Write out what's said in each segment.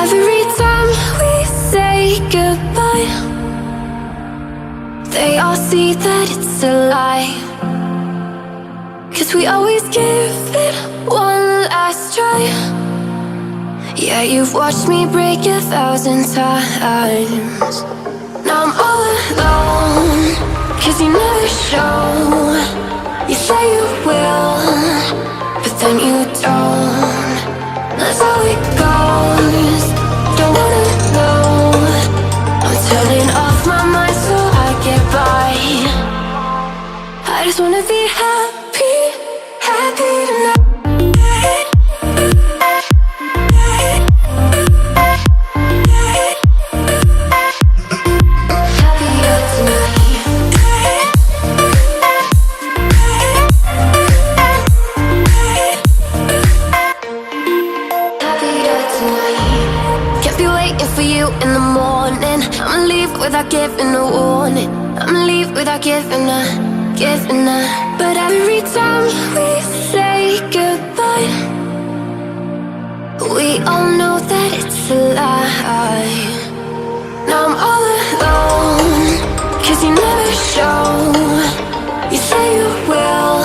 Every time we say goodbye, they all see that it's a lie. 'Cause we always give it one last try. Yeah, you've watched me break 1,000 times. Now I'm all alone, 'cause you never show. You say you will, but then you don't. That's how it goes. Don't wanna know. I'm turning off my mind so I get by. I just wanna be happy, happy tonight. In the morning, I'ma leave without giving a warning. I'ma leave without giving a. But every time we say goodbye, we all know that it's a lie. Now I'm all alone, 'cause you never show. You say you will,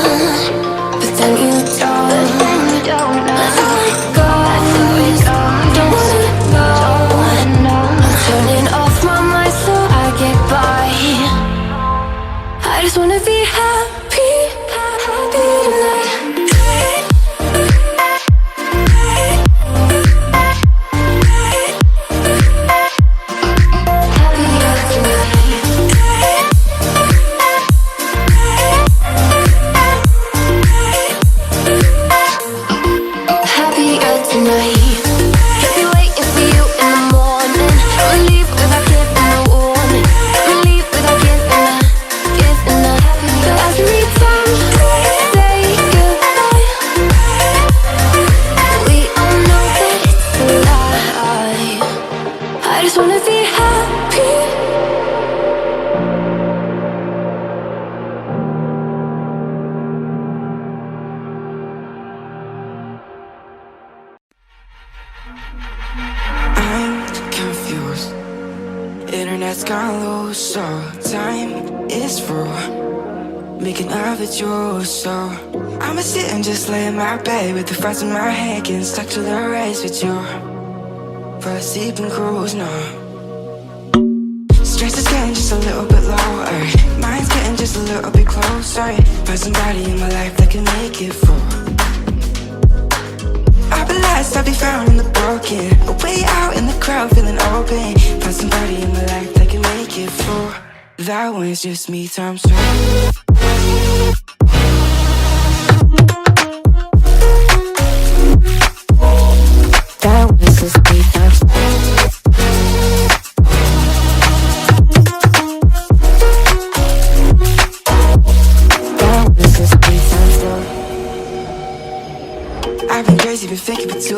but then you don't. That's how it goes. Don't wanna know. Turning off my mind so I get by. I just wanna be happy, happy tonight. Happier tonight. night. Kept me waiting for you in the morning. I'ma leave without giving a warning. I'ma leave without giving a But every time we say goodbye, we all know that it's a lie. I just wanna be happy. I'm confused. Internet's gone loose, so time is through. Making of it yours, so I'ma sit and just lay in my bed with the frost in my head, getting stuck to the race with you. For a sleeping cruise, no. Stress is getting just a little bit lower. Mind's getting just a little bit closer. Find somebody in my life that can make it through. I'll be lost, I'll be found in the broken. Way out in the crowd, feeling open. Find somebody in my life that can make it through. That one's just me times two. That was just me times two. That was just me times two. I've been crazy, been thinking for too